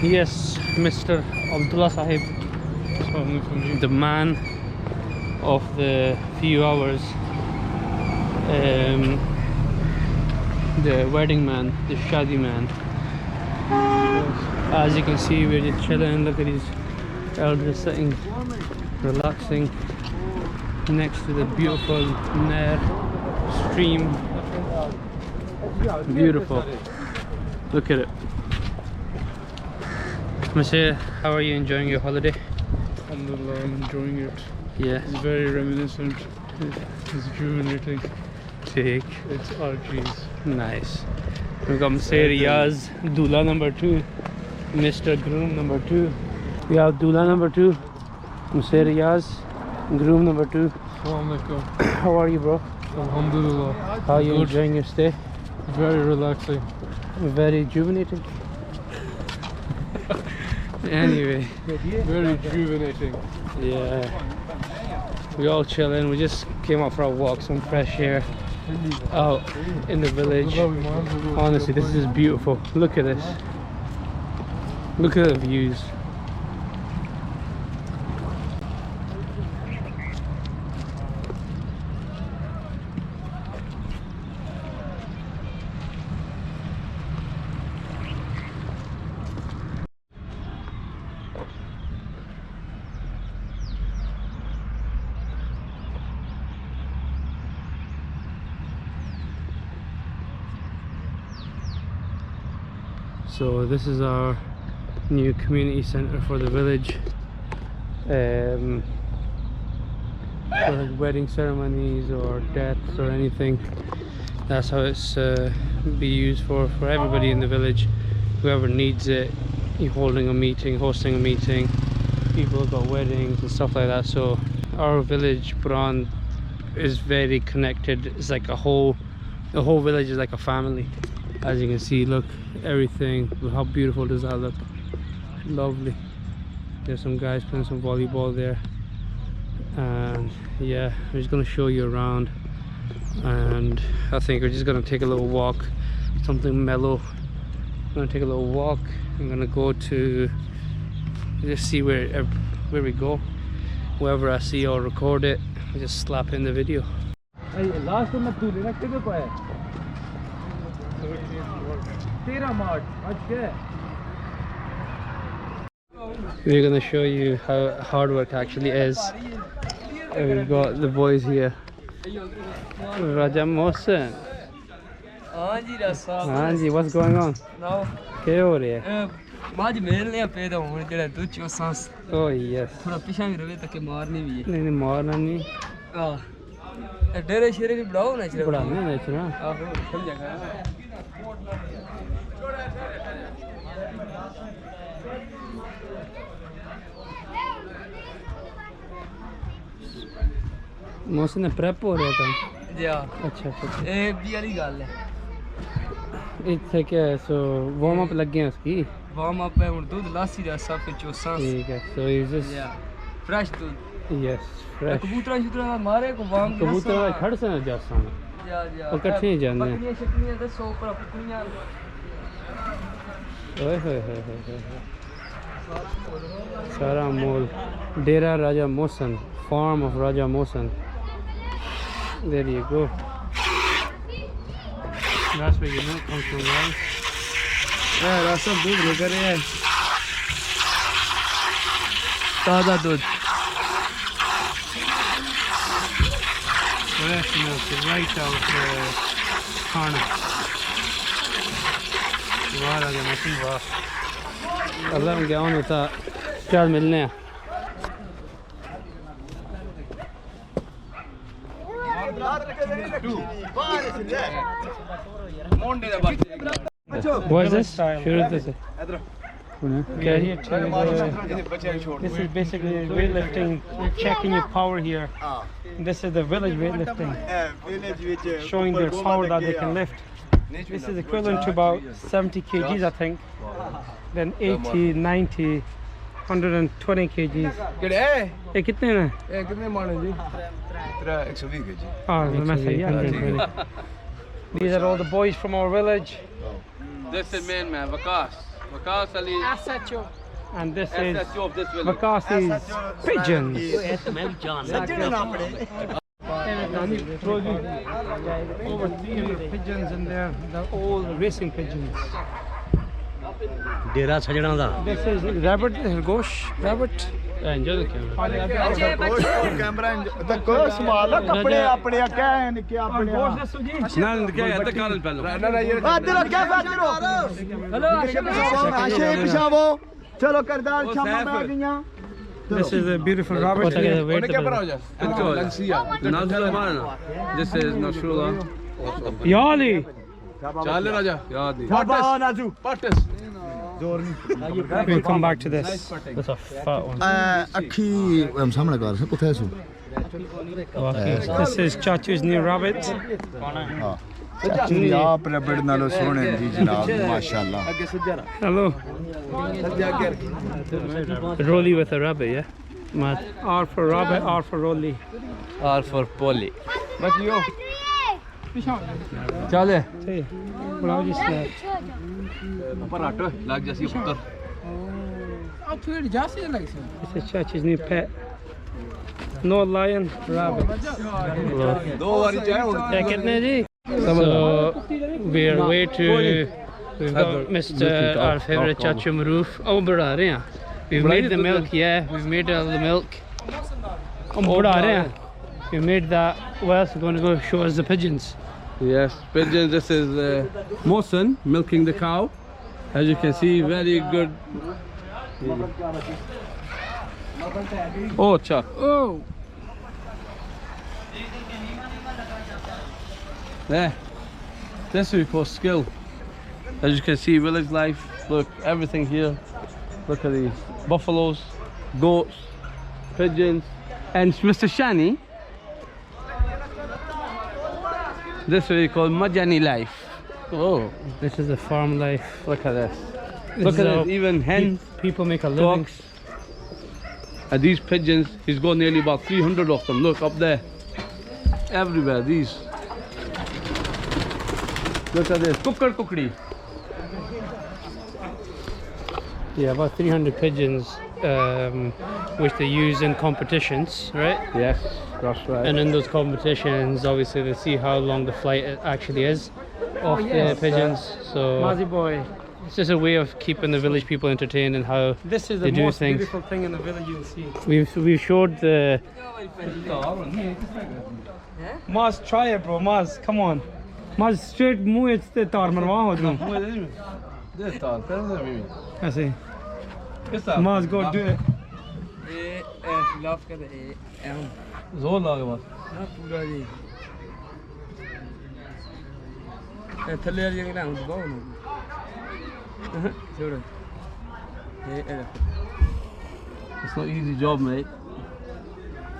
Yes, Mr. Abdullah Sahib, the man of the few hours, the wedding man, the shadi man. As you can see, we're just chilling. Look at these elders sitting, relaxing next to the beautiful Nair stream. Beautiful. Look at it. Monsieur, how are you enjoying your holiday? Alhamdulillah, I'm enjoying it. Yeah. It's very reminiscent. It's rejuvenating. Take. It's RGs. Nice. We've got Monsieur Riyaz, Dula number 2, Mr. Groom number 2. We have Dula number 2, Monsieur Riyaz, Groom number 2. Assalamu alaikum. How are you, bro? Alhamdulillah. How are you Good. enjoying your stay? Very relaxing. Very rejuvenating. Anyway, Very rejuvenating. yeah. We all chilling. We just came out for a walk, some fresh air out in the village. Honestly, this is beautiful. Look at this. Look at the views. So this is our new community center for the village, for like wedding ceremonies or deaths or anything. That's how it's be used for everybody in the village. Whoever needs it, you're holding a meeting, hosting a meeting. People have got weddings and stuff like that. So our village, Puran, is very connected. It's like the whole village is like a family. As you can see, look, everything. How beautiful does that look? Lovely. There's some guys playing some volleyball there, and yeah, I'm just gonna show you around. And I think we're just gonna take a little walk, something mellow. I'm gonna take a little walk. I'm gonna go to just see where we go. Wherever I see, I'll record it. I'll just slap in the video. We're gonna show you how hard work actually is. We've got the boys here. Raja Mohsin. Anji, what's going on? No. Kya ho raha hai? Oh yes. नहीं मारना नहीं. बढ़ाना है ना. मौसम ने prep हो रहा था. अच्छा अच्छा. इतने क्या है? सो वार्म अप लग गए हैं उसकी. वार्म अप है दूध लासी का सब कुछ चोसा. ठीक है. सो इज दिस फ्रेश दूध. Yes fresh. कबूतर मारे को वार्म कबूतर खड़ से ना जा सामने. और कट्ठे ही जाने. पकड़ियां शक्लियां दसो ऊपर पकड़ियां. ओए होए होए होए. सारा मोल डेरा राजा Mohsin, farm of Raja Mohsin. There you go. That's where your milk comes from, guys. Yeah, that's some दूध लेकर रहे हैं. ताज़ा दूध. Fresh milk right out the corner. वाह राजा मोहसिन वाह. अल्लाह उनके आने होता क्या मिलने हैं. What is this? This is basically weightlifting, checking your power here. This is the village weightlifting, showing their power that they can lift. This is equivalent to about 70 kgs, I think. Then 80, 90, 120 kgs. ये कितने में? कितने माने जी? 120 kg. Oh, मैं सही 120. These are all the boys from our village. This is main man, Waqas. Waqas Ali. And this is SHO of this village. Waqas's pigeons. Over 300 pigeons in there. They're all racing pigeons. डेरा सजड़ा दा This is rabbit, gosh, rabbit. Enjoy the camera. Camera देखो संभाल कपड़े अपने क्या है निके अपने ना क्या है तो कारण पहले इधर क्या फैक्टर हो हेलो आशे पिछावो चलो करदार शाम में आ गईया This is a beautiful rabbit. This is Nasrullah. Yali. Chale Raja. Yadi. नाजू Patis. We'll come back to this. That's a fat one. अखी हम सामने कर से कुछ ऐसा This is Chachu's new rabbit. चाचू आप रबड़ नालो सोने जी जनाब माशाल्लाह Hello. Rolly with a rabbit, yeah? Mad. R for rabbit, R for Rolly. R for Polly. Chale. See. What you say? Parato. Lag jasi puttar. This is Chachu's new pet. No lion, rabbit. Do wari chahe. Kitne ji? So we're way to. We've got Mr. our favorite Chachu Maroof. Oh, bada rahe hain. We've made the milk, yeah. We've made all the milk. Bada rahe hain. We made that. What else are going to go show us the pigeons? Yes, pigeons. This is Mohsin milking the cow. As you can see, very good. Oh, Chuck. Oh. There. This we call skill. As you can see, village life. Look, everything here. Look at these buffaloes, goats, pigeons, and Mr. Shani. This we call Majani life. Oh, This is the farm life. look at this. This Look is at how this. Even hens, People make a living. dogs. And these pigeons, he's got nearly about 300 of them. Look up there. Everywhere, these. Look at this. Kukri. Yeah, about 300 pigeons, which they use in competitions, right? Yes, that's right. And in those competitions, obviously they see how long the flight actually is of the pigeons. So boy. it's just a way of keeping the village people entertained and how This is they the do most things. beautiful thing in the village you'll see. We've showed the Maz, try it, bro. Maz, come on. Maz, straight move it to tar marwa ho dum. Aise. Maz, go do it. Zor lage bas. थल्ले वाली जगह ना दबाओ ना छोड़ो It's not easy job, mate.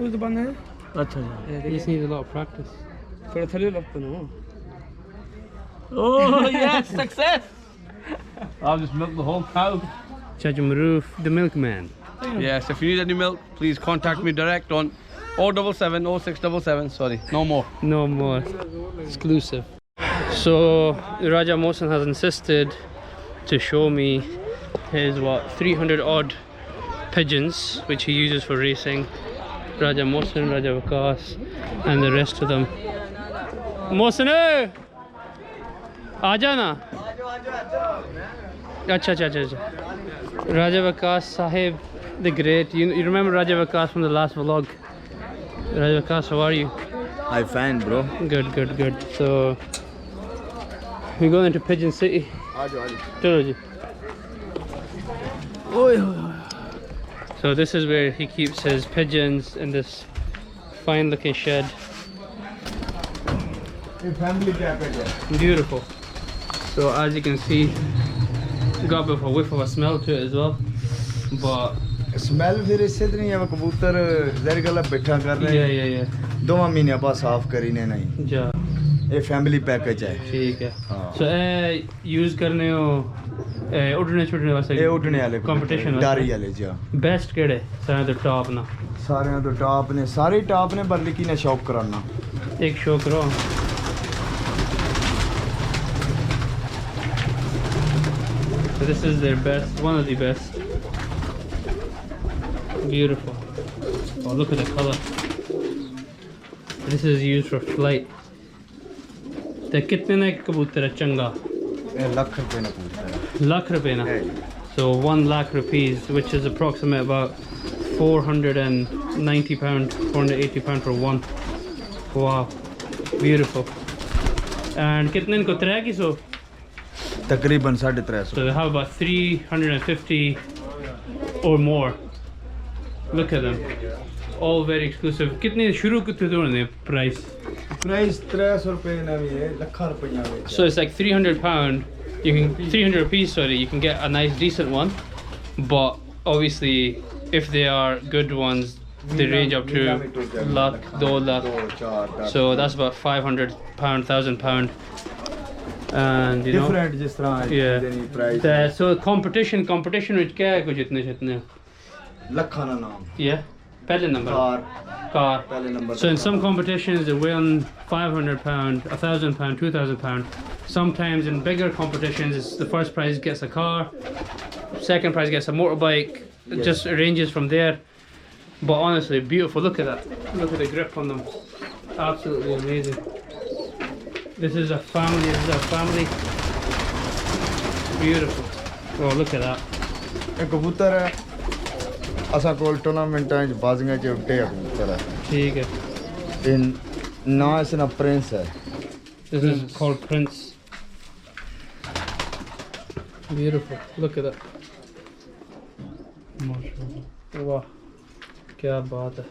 उस दबाना है अच्छा जी. you just need a lot of practice. थोड़ा थल्ले लगता ना Oh yes, success! I'll just milk the whole cow. Chachu Maroof, the milkman. Yes, if you need any milk, please contact me direct on 077 0677. Sorry, no more. No more. Exclusive. So Raja Mohsin has insisted to show me his 300 odd pigeons which he uses for racing. Raja Mohsin, Raja Waqas and the rest of them. Mohsin, aaja na. Acha. Raja Waqas Sahib the Great. You remember Raja Waqas from the last vlog? Raja Waqas, how are you? I'm fine bro Good. So we're going into Pigeon City. Chalo ji. So this is where he keeps his pigeons in this fine looking shed. family package Beautiful. So as you can see, got a bit of a whiff of a smell to it as well. But smell फिर इससे तो नहीं है कबूतर जहर गला बैठा कर रहे हैं yeah. 2 महीने बाद साफ करीने नहीं Ja. ये फैमिली पैकेज है ठीक है. हाँ। So use करने हो उड़ने छुड़ने वास्ते. ये उड़ने वाले Competition डारी वाले जी Best केड़े सारे तो टॉप ना. सारे तो टॉप ने सारे टॉप ने पर लेकिन शौक कराना एक शो करो. So this is their best, one of the best. Beautiful. Oh, look at the color. This is used for flight. The kitne na kabutar hai changa? lakh rupees na पूछता है. Lakh rupees na. So 1 lakh rupees, which is approximate about £490, £480 for one. Wow, beautiful. And kitne ko 300? तकरीबन 350. So they have about 350 or more. Look at them. All very exclusive. Kitne shuru kute doon price? Price 300 रुपए ना भी है, लाख रुपया में. So it's like £300. You can 300 rupees. Sorry, you can get a nice decent one. But obviously, if they are good ones, they range up to lakh, 2 lakh. So that's about £500, £1,000. And you know, different जिस तरह yeah. price. So competition which क्या है कुछ इतने लखा ना नाम. Yeah. Pehले number. Car. Car. So in some competitions they win £500, £1,000, £2,000. Sometimes in bigger competitions, it's the first prize gets a car, second prize gets a motorbike. It just ranges from there. But honestly, beautiful. Look at that. Look at the grip on them. Absolutely amazing. This is a family. This is a family. Beautiful. Oh, look at that. एक कबूतर है. असा कोल tournament में बाजिंग के उठे कबूतर है. ठीक है. इन ना इसना प्रिंस है. This is called Prince. Beautiful. Look at that. MashaAllah. Wow. क्या बात है.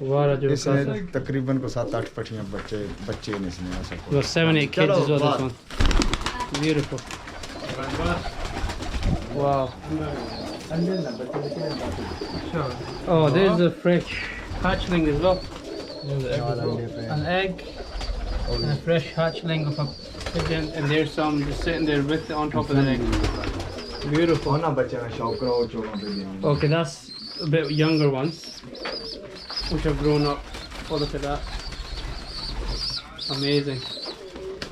वाह जो इसने तकरीबन को 7-8 पठियां बच्चे ने इसने ऐसा. Got 7-8 kids as well. This one. Beautiful. Wow. Oh, there's a fresh hatchling as well. An egg and a fresh hatchling of a pigeon, and there's some just sitting there with it on top of the egg. Beautiful. Okay, that's a bit younger ones, which have grown up. Oh, look at that. Amazing.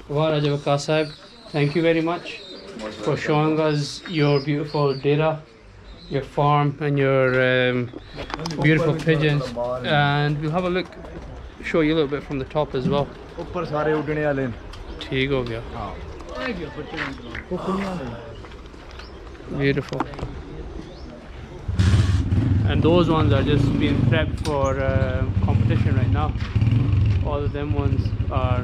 Wow, Waqas sahib, thank you very much for showing us your beautiful data, your farm, and your beautiful pigeons. And we'll have a look, show you a little bit from the top as well. ऊपर सारे उड़ने वाले. ठीक हो गया. Beautiful. And those ones are just being prepped for competition right now. All of them ones are.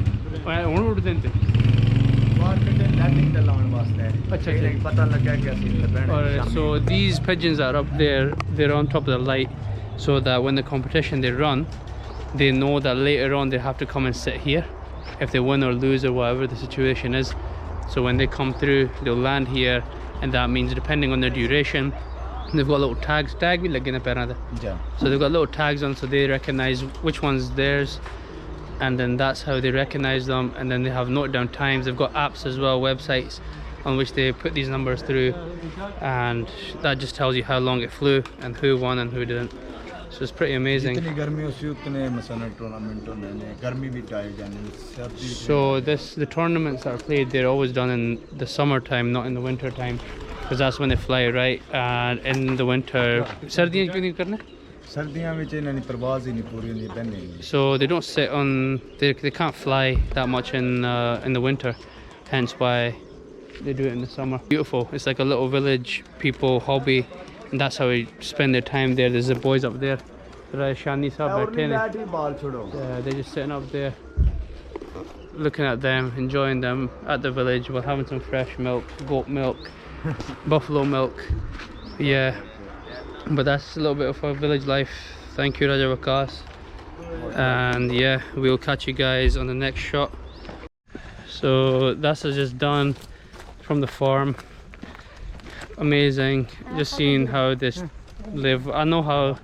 Alright, so these pigeons are up there, they're on top of the light, so that when the competition they run, they know that later on they have to come and sit here if they win or lose or whatever the situation is. So when they come through, they'll land here, and that means depending on their duration, they've got little tags. So they've got little tags on, so they recognize which one's theirs, and then that's how they recognize them. And then they have note down times. They've got apps as well, websites on which they put these numbers through, and that just tells you how long it flew and who won and who didn't. So it's pretty amazing. So the tournaments that are played, they're always done in the summertime, not in the winter time, because that's when they fly, right? And in the winter, so they don't sit on, they can't fly that much in the winter, hence why they do it in the summer. Beautiful. It's like a little village people hobby, and that's how we spend their time there. There's the boys up there. They're just sitting up there, looking at them, enjoying them at the village while having some fresh milk, goat milk, buffalo milk. Yeah, but that's a little bit of our village life. Thank you, Raja Waqas, and yeah, we'll catch you guys on the next shot. So that's just done from the farm. Amazing, just seeing how this live. I know how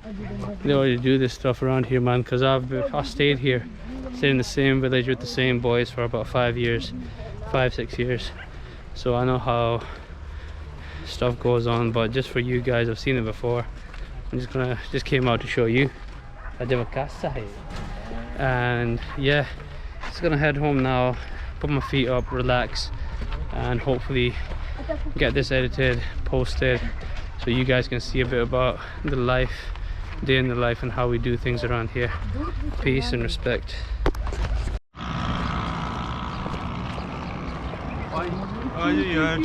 they already do this stuff around here, man, because I stayed here, stayed in the same village with the same boys for about 5 years, 5-6 years, so I know how stuff goes on. But just for you guys, I've seen it before. I'm just came out to show you. And yeah, just gonna head home now, put my feet up, relax, and hopefully get this edited, posted, so you guys can see a bit about the life, day in the life, and how we do things around here. Peace and respect. Oh, yeah,